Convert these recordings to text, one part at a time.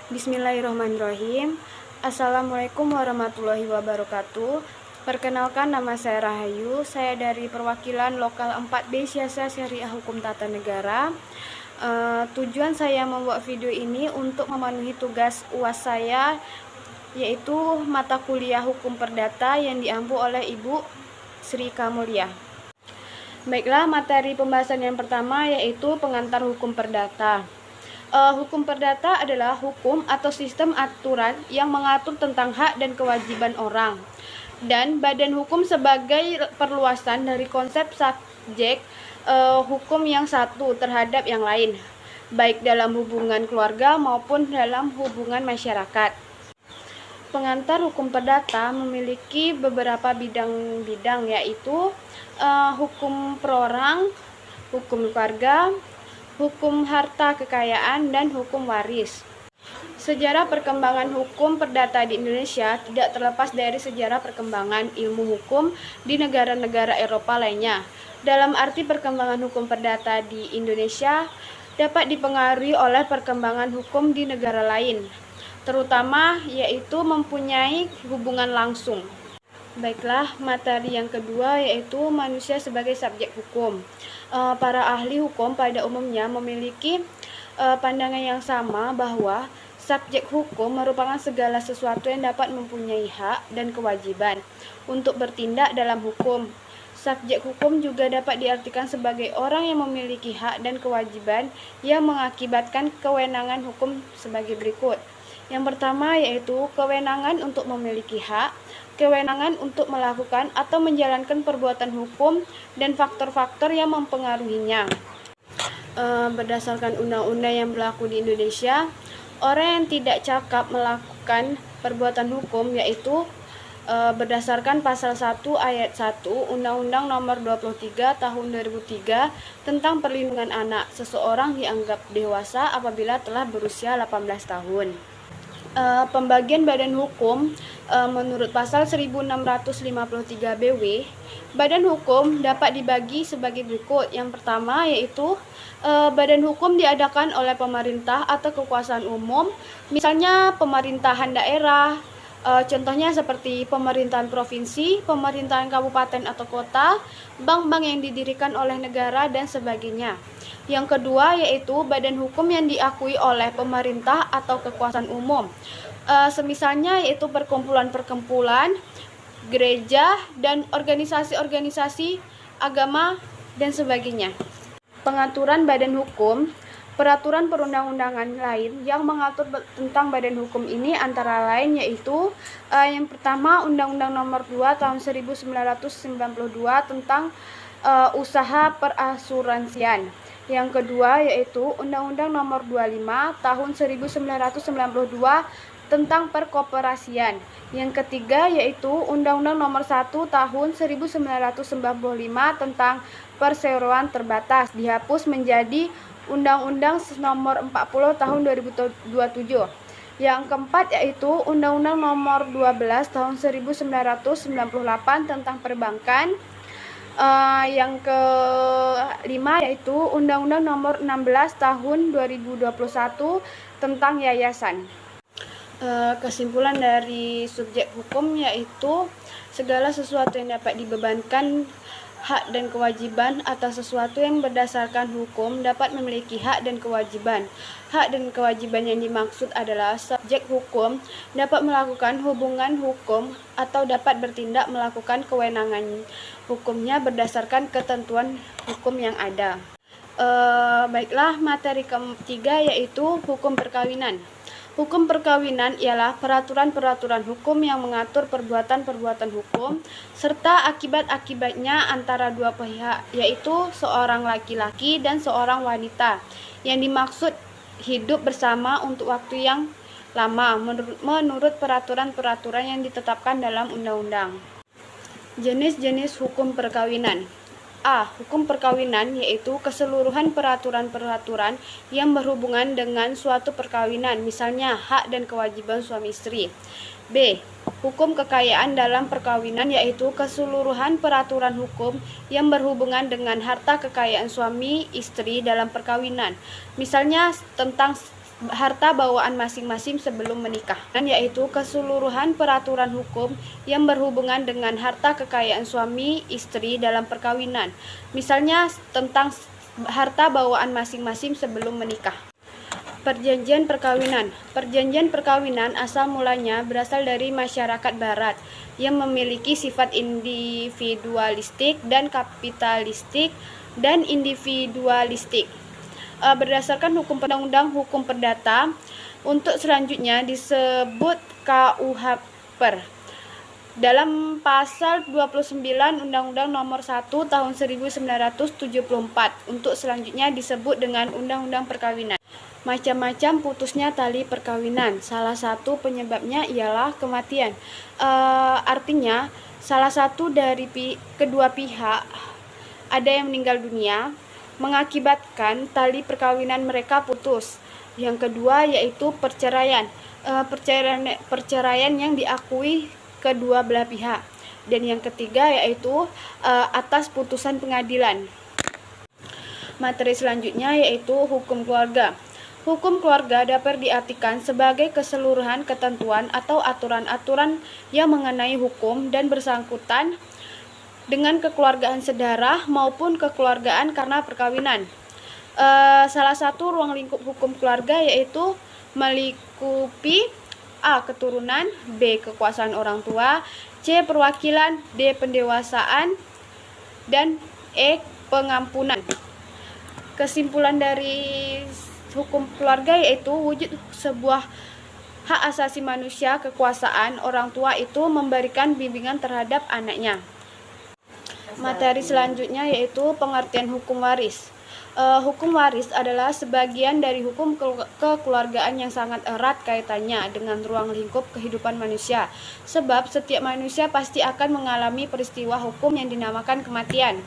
Bismillahirrahmanirrahim. Assalamualaikum warahmatullahi wabarakatuh. Perkenalkan, nama saya Rahayu. Saya dari perwakilan lokal 4B Siasa Syariah Hukum Tata Negara. Tujuan saya membuat video ini untuk memenuhi tugas UAS saya, yaitu mata kuliah Hukum Perdata yang diampu oleh Ibu Sri Kamulya. Baiklah, materi pembahasan yang pertama yaitu pengantar hukum perdata. Hukum perdata adalah hukum atau sistem aturan yang mengatur tentang hak dan kewajiban orang, dan badan hukum sebagai perluasan dari konsep subjek hukum yang satu terhadap yang lain, baik dalam hubungan keluarga maupun dalam hubungan masyarakat. Pengantar hukum perdata memiliki beberapa bidang-bidang, yaitu hukum perorang, hukum keluarga, hukum harta kekayaan, dan hukum waris. Sejarah perkembangan hukum perdata di Indonesia tidak terlepas dari sejarah perkembangan ilmu hukum di negara-negara Eropa lainnya. Dalam arti perkembangan hukum perdata di Indonesia dapat dipengaruhi oleh perkembangan hukum di negara lain, terutama yaitu mempunyai hubungan langsung. Baiklah, materi yang kedua yaitu manusia sebagai subjek hukum. Para ahli hukum pada umumnya memiliki pandangan yang sama bahwa subjek hukum merupakan segala sesuatu yang dapat mempunyai hak dan kewajiban untuk bertindak dalam hukum. Subjek hukum juga dapat diartikan sebagai orang yang memiliki hak dan kewajiban yang mengakibatkan kewenangan hukum sebagai berikut. Yang pertama yaitu kewenangan untuk memiliki hak, kewenangan untuk melakukan atau menjalankan perbuatan hukum, dan faktor-faktor yang mempengaruhinya. Berdasarkan undang-undang yang berlaku di Indonesia, orang yang tidak cakap melakukan perbuatan hukum yaitu berdasarkan pasal 1 ayat 1 Undang-Undang Nomor 23 Tahun 2003 tentang Perlindungan Anak, seseorang dianggap dewasa apabila telah berusia 18 tahun. Pembagian badan hukum menurut pasal 1653 BW, badan hukum dapat dibagi sebagai berikut. Yang pertama yaitu badan hukum diadakan oleh pemerintah atau kekuasaan umum, misalnya pemerintahan daerah, contohnya seperti pemerintahan provinsi, pemerintahan kabupaten atau kota, bank-bank yang didirikan oleh negara, dan sebagainya. Yang kedua yaitu badan hukum yang diakui oleh pemerintah atau kekuasaan umum, semisalnya yaitu perkumpulan-perkumpulan, gereja, dan organisasi-organisasi agama, dan sebagainya. Pengaturan badan hukum. Peraturan perundang-undangan lain yang mengatur tentang badan hukum ini antara lain yaitu yang pertama Undang-Undang Nomor 2 Tahun 1992 tentang usaha perasuransian. Yang kedua yaitu Undang-Undang Nomor 25 Tahun 1992 tentang perkoperasian. Yang ketiga yaitu Undang-Undang Nomor 1 Tahun 1995 tentang perseroan terbatas, dihapus menjadi Undang-Undang Nomor 40 Tahun 2027. Yang keempat yaitu Undang-Undang Nomor 12 Tahun 1998 tentang perbankan. Yang kelima yaitu Undang-Undang Nomor 16 Tahun 2021 tentang yayasan. Kesimpulan dari subjek hukum yaitu segala sesuatu yang dapat dibebankan hak dan kewajiban atas sesuatu yang berdasarkan hukum dapat memiliki hak dan kewajiban. Hak dan kewajiban yang dimaksud adalah subjek hukum dapat melakukan hubungan hukum atau dapat bertindak melakukan kewenangan hukumnya berdasarkan ketentuan hukum yang ada. Baiklah, materi ketiga yaitu hukum perkawinan. Hukum perkawinan ialah peraturan-peraturan hukum yang mengatur perbuatan-perbuatan hukum serta akibat-akibatnya antara dua pihak, yaitu seorang laki-laki dan seorang wanita yang dimaksud hidup bersama untuk waktu yang lama menurut peraturan-peraturan yang ditetapkan dalam undang-undang. Jenis-jenis hukum perkawinan. A. Hukum perkawinan yaitu keseluruhan peraturan-peraturan yang berhubungan dengan suatu perkawinan, misalnya hak dan kewajiban suami istri. B. Hukum kekayaan dalam perkawinan yaitu keseluruhan peraturan hukum yang berhubungan dengan harta kekayaan suami istri dalam perkawinan, misalnya tentang harta bawaan masing-masing sebelum menikah, yaitu keseluruhan peraturan hukum yang berhubungan dengan harta kekayaan suami istri dalam perkawinan. Misalnya tentang harta bawaan masing-masing sebelum menikah. Perjanjian perkawinan. Perjanjian perkawinan asal mulanya berasal dari masyarakat barat yang memiliki sifat individualistik dan kapitalistik dan individualistik. Berdasarkan hukum undang-undang hukum perdata, untuk selanjutnya disebut KUH-PER. Dalam pasal 29 Undang-Undang Nomor 1 Tahun 1974, untuk selanjutnya disebut dengan Undang-Undang Perkawinan. Macam-macam putusnya tali perkawinan. Salah satu penyebabnya ialah kematian. Artinya salah satu dari kedua pihak ada yang meninggal dunia, mengakibatkan tali perkawinan mereka putus. Yang kedua yaitu perceraian. Perceraian yang diakui kedua belah pihak. Dan yang ketiga yaitu atas putusan pengadilan. Materi selanjutnya yaitu hukum keluarga. Hukum keluarga dapat diartikan sebagai keseluruhan ketentuan atau aturan-aturan yang mengenai hukum dan bersangkutan dengan kekeluargaan sedarah maupun kekeluargaan karena perkawinan. Salah satu ruang lingkup hukum keluarga yaitu melingkupi A. Keturunan, B. Kekuasaan orang tua, C. Perwakilan, D. Pendewasaan, dan E. Pengampunan. Kesimpulan dari hukum keluarga yaitu wujud sebuah hak asasi manusia, kekuasaan orang tua itu memberikan bimbingan terhadap anaknya. Materi selanjutnya yaitu pengertian hukum waris. Hukum waris adalah sebagian dari hukum kekeluargaan yang sangat erat kaitannya dengan ruang lingkup kehidupan manusia. Sebab setiap manusia pasti akan mengalami peristiwa hukum yang dinamakan kematian.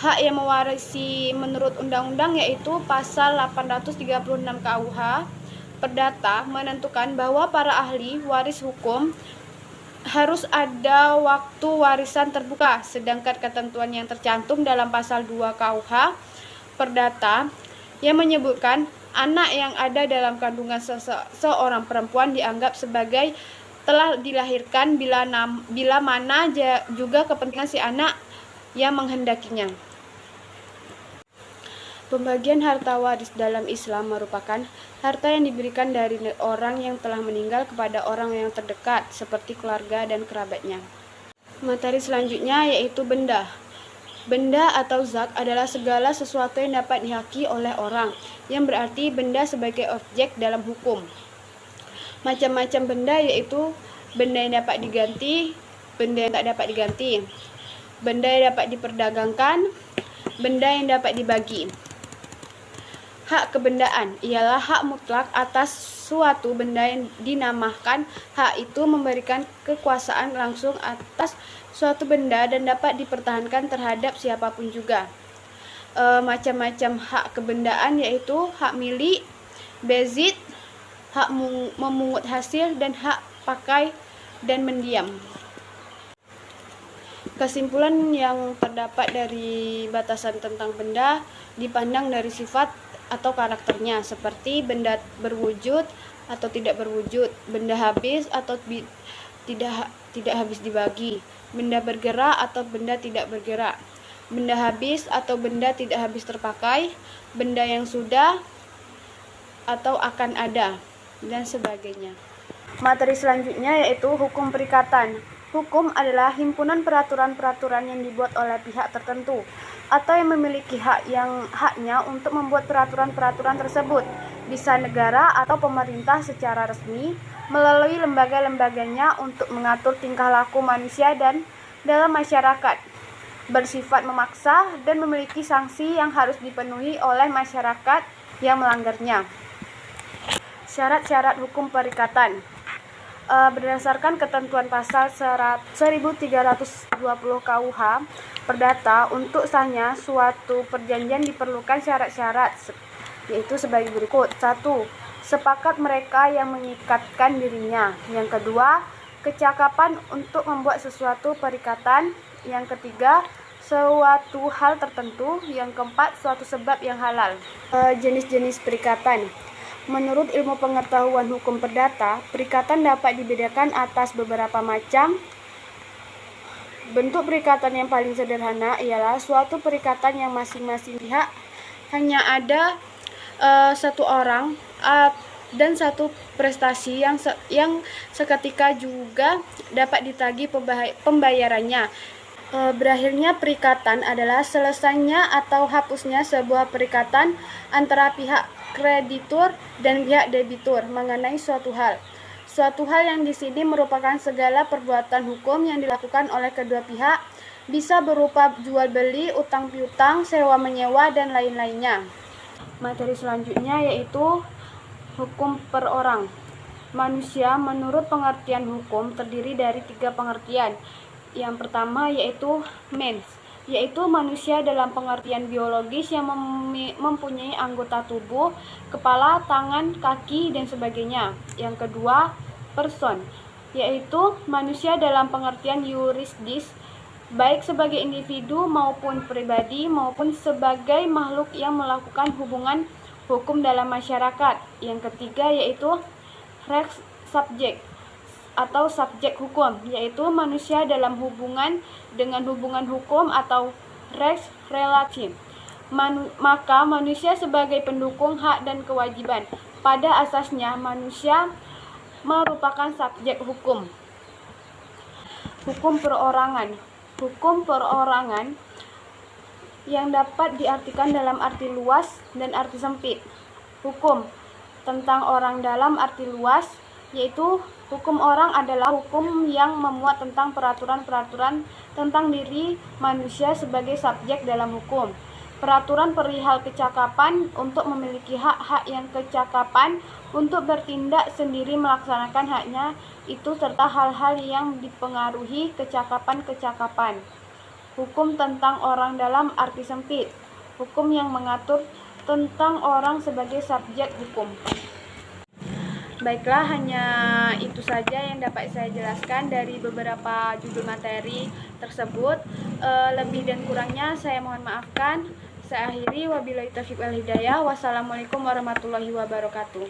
Hak yang mewarisi menurut undang-undang yaitu pasal 836 KUH Perdata menentukan bahwa para ahli waris hukum harus ada waktu warisan terbuka, sedangkan ketentuan yang tercantum dalam pasal 2 KUH Perdata yang menyebutkan anak yang ada dalam kandungan seorang perempuan dianggap sebagai telah dilahirkan bila mana juga kepentingan si anak yang menghendakinya. Pembagian harta waris dalam Islam merupakan harta yang diberikan dari orang yang telah meninggal kepada orang yang terdekat, seperti keluarga dan kerabatnya. Materi selanjutnya yaitu benda. Benda atau zat adalah segala sesuatu yang dapat dihaki oleh orang, yang berarti benda sebagai objek dalam hukum. Macam-macam benda yaitu benda yang dapat diganti, benda yang tak dapat diganti, benda yang dapat diperdagangkan, benda yang dapat dibagi. Hak kebendaan ialah hak mutlak atas suatu benda yang dinamakan. Hak itu memberikan kekuasaan langsung atas suatu benda dan dapat dipertahankan terhadap siapapun juga. Macam-macam hak kebendaan yaitu hak milik, bezit, hak memungut hasil, dan hak pakai dan mendiam. Kesimpulan yang terdapat dari batasan tentang benda dipandang dari sifat atau karakternya, seperti benda berwujud atau tidak berwujud, benda habis atau tidak habis dibagi, benda bergerak atau benda tidak bergerak, benda habis atau benda tidak habis terpakai, benda yang sudah atau akan ada, dan sebagainya. Materi selanjutnya yaitu hukum perikatan. Hukum adalah himpunan peraturan-peraturan yang dibuat oleh pihak tertentu atau yang memiliki haknya untuk membuat peraturan-peraturan tersebut. Bisa negara atau pemerintah secara resmi melalui lembaga-lembaganya untuk mengatur tingkah laku manusia dan dalam masyarakat. Bersifat memaksa dan memiliki sanksi yang harus dipenuhi oleh masyarakat yang melanggarnya. Syarat-syarat hukum perikatan. Berdasarkan ketentuan pasal 1320 KUH Perdata, untuk sahnya suatu perjanjian diperlukan syarat-syarat, yaitu sebagai berikut. 1. Sepakat mereka yang mengikatkan dirinya. Yang kedua, kecakapan untuk membuat sesuatu perikatan. Yang ketiga, suatu hal tertentu. Yang keempat, suatu sebab yang halal. Jenis-jenis perikatan. Menurut ilmu pengetahuan hukum perdata, perikatan dapat dibedakan atas beberapa macam. Bentuk perikatan yang paling sederhana ialah suatu perikatan yang masing-masing pihak hanya ada satu orang dan satu prestasi yang seketika juga dapat ditagih pembayarannya. Berakhirnya perikatan adalah selesainya atau hapusnya sebuah perikatan antara pihak kreditur dan pihak debitur mengenai suatu hal. Suatu hal yang di sini merupakan segala perbuatan hukum yang dilakukan oleh kedua pihak, bisa berupa jual beli, utang piutang, sewa menyewa, dan lain-lainnya. Materi selanjutnya yaitu hukum per orang. Manusia menurut pengertian hukum terdiri dari 3 pengertian. Yang pertama yaitu mens, yaitu manusia dalam pengertian biologis yang mempunyai anggota tubuh, kepala, tangan, kaki, dan sebagainya. Yang kedua, person, yaitu manusia dalam pengertian yuridis, baik sebagai individu maupun pribadi maupun sebagai makhluk yang melakukan hubungan hukum dalam masyarakat. Yang ketiga yaitu res subjek atau subjek hukum, yaitu manusia dalam hubungan dengan hubungan hukum atau res relasi. Maka manusia sebagai pendukung hak dan kewajiban. Pada asasnya manusia merupakan subjek hukum. Hukum perorangan. Hukum perorangan yang dapat diartikan dalam arti luas dan arti sempit. Hukum tentang orang dalam arti luas, yaitu hukum orang adalah hukum yang memuat tentang peraturan-peraturan tentang diri manusia sebagai subjek dalam hukum. Peraturan perihal kecakapan untuk memiliki hak-hak yang kecakapan untuk bertindak sendiri melaksanakan haknya itu serta hal-hal yang dipengaruhi kecakapan-kecakapan. Hukum tentang orang dalam arti sempit, hukum yang mengatur tentang orang sebagai subjek hukum. Baiklah, hanya itu saja yang dapat saya jelaskan dari beberapa judul materi tersebut. Lebih dan kurangnya saya mohon maafkan. Saya akhiri, wabillahi taufiq wal hidayah. Wassalamualaikum warahmatullahi wabarakatuh.